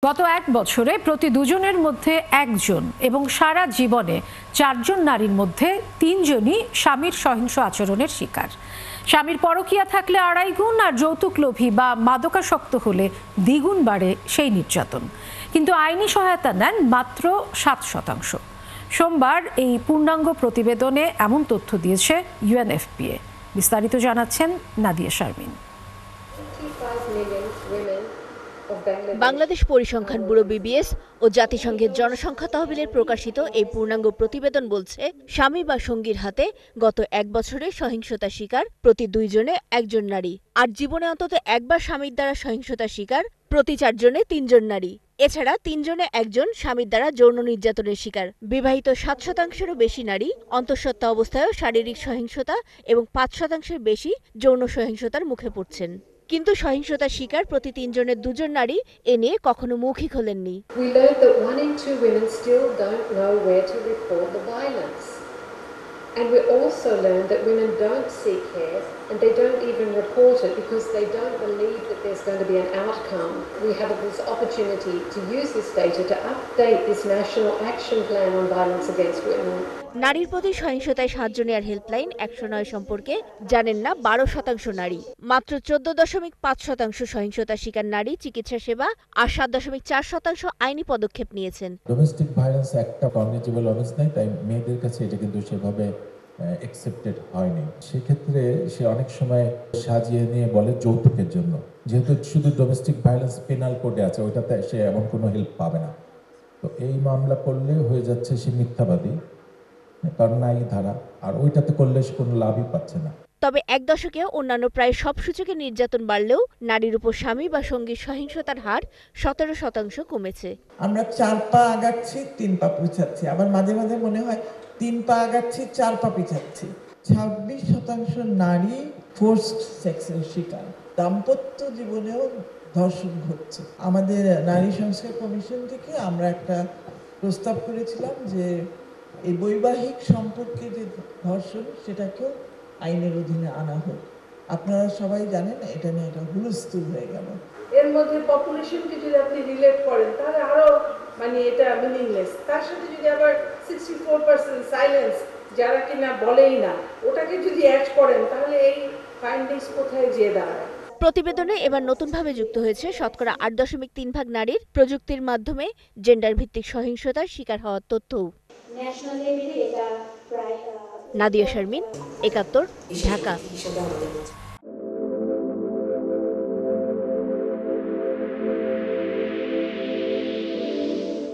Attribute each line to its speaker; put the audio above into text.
Speaker 1: গত এক বছরে প্রতি দুজনের মধ্যে একজন এবং সারা জীবনে 4 জন নারীর মধ্যে 3 জনই স্বামীর সহিংস আচরণের শিকার। স্বামীর পরকীয়া থাকলে 2.5 গুণ, আর যৌতুক লোভী বা মাদকাসক্ত হলে দ্বিগুণ বাড়ে সেই নির্যাতন। কিন্তু আইনি সহায়তা নেন মাত্র 7%। সোমবার এই পূর্ণাঙ্গ প্রতিবেদনে এমন তথ্য দিয়েছে UNFPA। বিস্তারিত জানাচ্ছেন নাদিয়া শারমিন।
Speaker 2: বাংলাদেশ পরিসংখ্যান ব্যুরো BBS ও জাতিসংঘের জনসংখ্যা তহবিলের প্রকাশিত এই পূর্ণাঙ্গ প্রতিবেদন বলছে, স্বামী বা সঙ্গীর হাতে গত এক বছরে সহিংসতা শিকার প্রতি 2 জনে 1 জন নারী, আর জীবনে অন্তত একবার স্বামীর দ্বারা সহিংসতা শিকার প্রতি 4 জনে 3 জন নারী। এছাড়া 3 জনে 1 জন স্বামীর দ্বারা যৌন নির্যাতনের শিকার। বিবাহিত 7%-এরও বেশি নারী অন্তঃসত্ত্বা অবস্থায়ও শারীরিক সহিংসতা এবং 5%-এর বেশি যৌন সহিংসতার মুখে পড়ছেন। কিন্তু সহিংসতার শিকার প্রতি 3 জনের 2 জন নারী এ নিয়ে কখনো মুখই খোলেননি।
Speaker 3: We learned that 1 in 2 women still don't know where to report the violence. And we also learned that women don't seek care and they don't even report it because they don't believe that there's going to be an outcome. We have this opportunity to use this data to update this National Action Plan on Violence Against Women.
Speaker 2: নারীর প্রতি সহিংসতায় সাহায্য নেওয়ার helpline 109 সম্পর্কে জানেন না 12% নারী। মাত্র 14.5% সহিংসতার শিকার নারী চিকিৎসা সেবা আর 7.4% আইনি পদক্ষেপ নিয়েছেন।
Speaker 4: ডোমেস্টিক ভায়োলেন্স একটা কগনিটিভ অফেন্স নাই, তাই মেয়েদের কাছে এটা কিন্তু সেভাবে অ্যাকসেপ্টেড হয়নি। সেক্ষেত্রে সে অনেক সময় সাজিয়ে নিয়ে বলে যৌতুকের জন্য, যেহেতু শুধু ডোমেস্টিক ভায়োলেন্স পেনাল কোডে আছে, ওইটাতে সে এমন কোনো হেল্প পাবে না। তো এই মামলা করলে হয়ে যাচ্ছে সে মিথ্যাবাদী, কারণ নাই ধারা, আর ওইটাতে করলে সে কোনো লাভই পাচ্ছে না।
Speaker 2: তবে এক দশকে অন্যান্য প্রায় সব সূচকে নির্যাতন বাড়লেও নারীর উপর স্বামী বা সঙ্গীর সহিংসতার হার 17% কমেছে।
Speaker 5: আমরা 4 পা আগাচ্ছি, 3 পা পিছাচ্ছি, আবার মাঝে মাঝে মনে হয় 3 পা আগাচ্ছি, 4 পা পিছাচ্ছি। 26% নারী ফোর্সড সেক্সের শিকার। দাম্পত্য জীবনেও ধর্ষণ ঘটছে। আমাদের নারী সংস্কার কমিশন থেকে আমরা একটা প্রস্তাব করেছিলাম যে এই বৈবাহিক সম্পর্কে যে ধর্ষণ, সেটাকেও আইনের অধীনে আনা হোক। আপনারা সবাই জানেন এটা নিয়ে এটা হুলস্থুল হয়ে গেল।
Speaker 6: এর মধ্যে পপুলেশনকে যদি আপনি রিলেট করেন তাহলে আরো এটা মিনিংলেস। তার সাথে যদি আবার 64% সাইলেন্স, যারা কিনা বলেই না, ওটাকে যদি অ্যাড করেন তাহলে এই ফাইন্ডিংস কোথায় যেয়ে দাঁড়ায়।
Speaker 2: প্রতিবেদনে এবার নতুনভাবে যুক্ত হয়েছে শতকরা 8.3% নারীর প্রযুক্তির মাধ্যমে জেন্ডার ভিত্তিক সহিংসতার শিকার হওয়ার তথ্যও। নাদিয়া শারমিন, 71, ঢাকা।